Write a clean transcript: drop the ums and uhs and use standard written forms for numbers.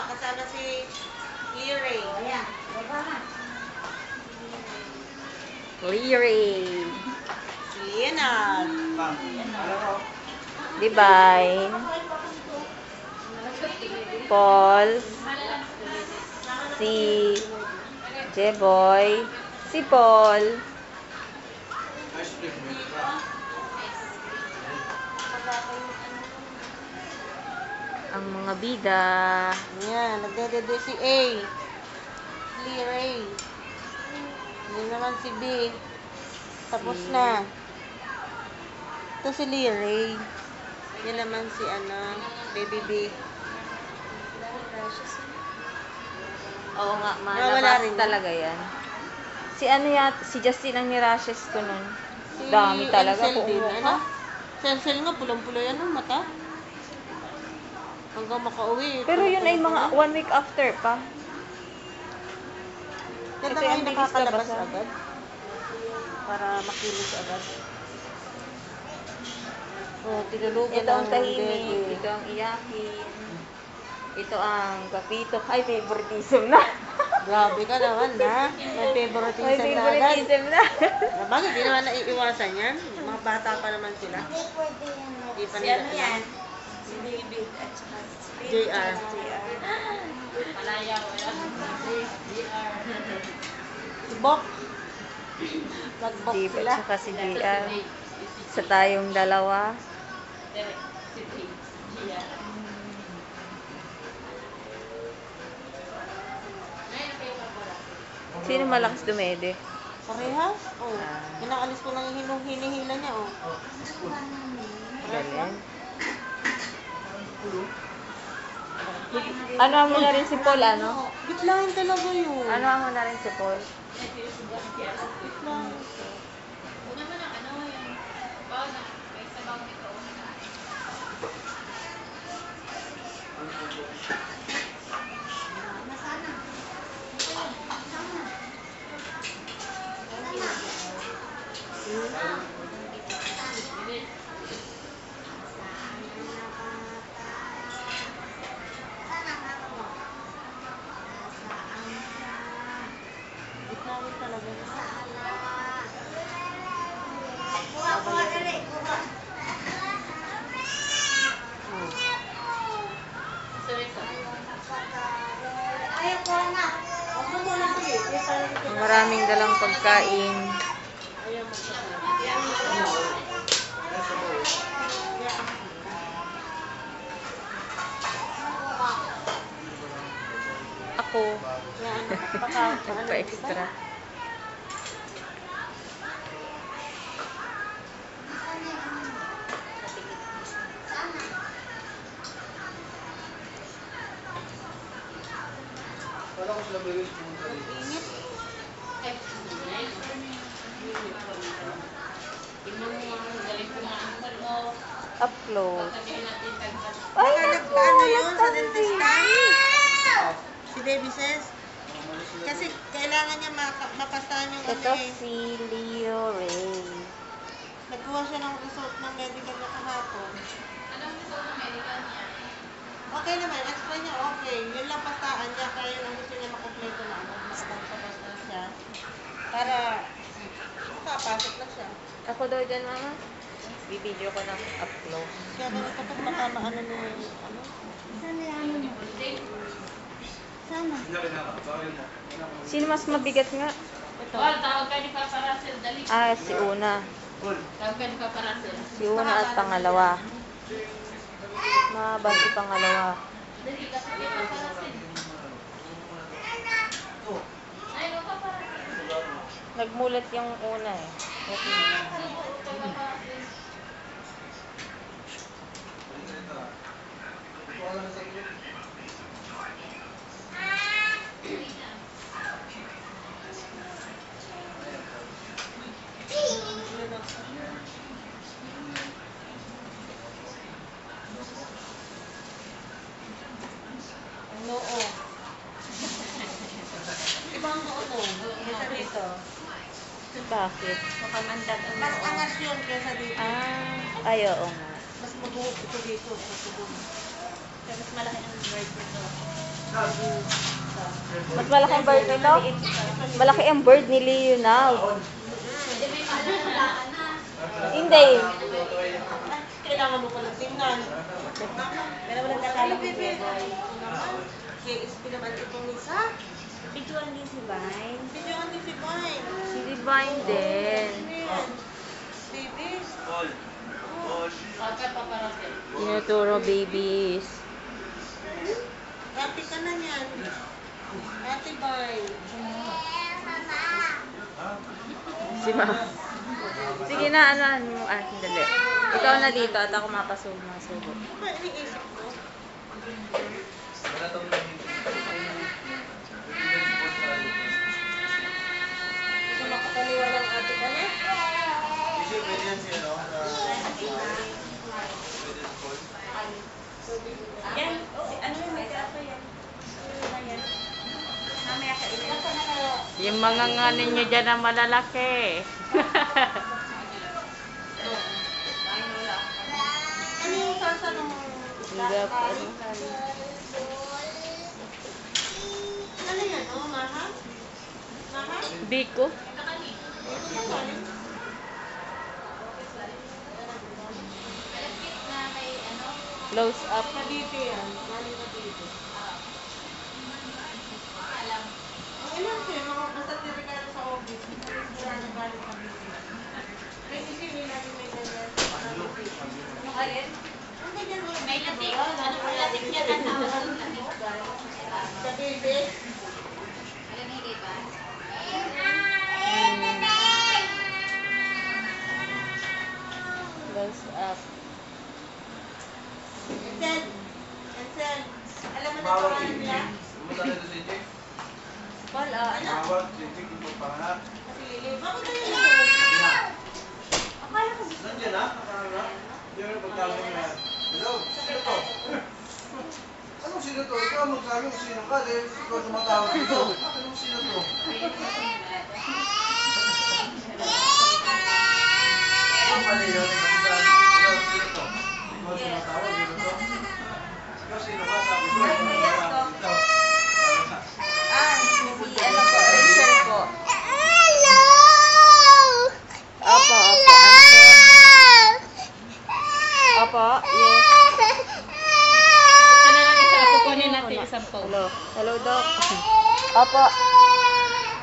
kasama si Liray. Ayan, baba na. Liray. Si Leonard. Divine. Paul. Si Jeboy. Si Paul. Ang mga bida. Ayan, nagdedede si A. Liray. Hindi naman si B. Tapos na. Ito si Liray. Yan naman si Baby B. Oo nga, Wala malabas rin. talaga yan. Si si Justin ang nirashes ko nun. Si Dami talaga. Ansel din. Kung Ano? Si Ansel nga, pulang-pula yan ang mata. Hanggang makauwi. Pero yun ay mga 1 week after pa. Kaya ito ay yung bilis nakakalabas labasan. agad. Para makilos agad. Oh, tinulugan Ito ang ng tahimik. bebe. Ito ang iyakin. Ito ang kapito. Ay, favoritism na. Grabe ka naman, na. May favoritism Ay, na agad. favoritism na. Bakit di naman naiiwasan yan? Mga bata pa naman sila. Hindi pa nila alam. Si David at saka si JR. Palayaw. Si Bok. Nag-bok Di ba? sila. Tsaka si JR. Sa tayong dalawa. Sino malakas dumede? Parehas? Oh. Inaalis ko ng hinihila niya, oh. Galing. Ano mo na rin si Paul, ano? Bitlahin talaga yun. Ano mo na rin si Paul? Bitlahin. Bitlahin talaga yun. Maraming dalang pagkain. Ako. Pa-extra. Wala ko sila bigay sa mga Init. Upload. Ay, nagpaano yun sa dentista? Si Baby says. Kasi kailangan niya mapastahan yung Ito si Leo Ray. Nagkuha siya ng result ng medical niya kahapon. Okay naman, extra niya okay. Yun lang pastaan niya, kaya yun ang gusto niya makompleto na. Magpapastas na siya. Para makapasok na siya. Ako daw dyan, mama. Bibideo ko ng upload. Kaya ganito pag baka maano nung ano. Sana yan mo. Sana. Sino mas mabigat nga? Ito. Tawag ka ni Papa Russell, dali. Ah, si Una. Tawag ka ni Papa Russell. Si Una at pangalawa. Mahaba si pangalawa. Dali ka sa Papa Russell. Ay, no, Papa Russell. Nagmulat yung una eh. Ang noo. Ibang noo mo. Kesa dito. Bakit? Makamandag ang Mas angas yun kesa dito. Ah, ay oo nga. Mas mabuhok ito dito. Sa tubo. Kaya mas malaki ang bird nito. Mas malaki ang bird nito? Malaki ang bird ni Leonard. Hindi may malalalaan na. Hindi. Kailangan mo pala tingnan. Pero walang nakala ko Bebe, KSP naman itong isa. Videoan din si Vine. Videoan din si Vine. Si Divine din. Ayan. Baby. Pagka paparating. Tinuturo babies. Ate ka na yan. Ate Vine. Si Ma. Sige na, ano mo. Ah, sandali. Ikaw na dito at ako mapasubo. Ano iniisip ko? Wala tong naging. Gusto makapaniwala ng ate ka na? Kasi pwede yan siya, no? Yan. Ano yung may kaso yan? Mamaya ka yung mga nga ninyo dyan na malalaki. Ano yung salsa ng Hindi po. Ano yan? Oh, maha? Maha? Biko. Malapit na kay ano. Close up. Cavite yan. Galing Cavite. Alam. Ang ilan siya, mga basta regalo sa office. Wala na galing Cavite. May isipin natin may ganyan. Ano ka rin? Ang ganyan mo. May latik. Ano kung latik niya na tawag ng latik? Cavite. Alam niyo di ba? Close up. Ansel. Ansel. Alam mo na Mawag pangalan si niya? Pumunta na ito si Jake. Wala. Mawag si Jake yung pangalan. Kasi Lili. Bakit na yun? Akala ko Nandiyan na? Nakaroon na? Hindi mo pagtawag na yan. Hello? Sino to? Anong sino to? Ikaw magsabi kung sino ka. Dahil ikaw tumatawag dito. Anong sino to? Ano pala yun? Hello? Sino to? Ikaw tumatawag dito? Ikaw sino ka? Sabi ko. Tumatawag dito. Si ano po, Rachel po. Opo, opo. Opo, yes. Ito na lang isa. Kukunin natin isang phone. Hello. Hello, Doc. Opo.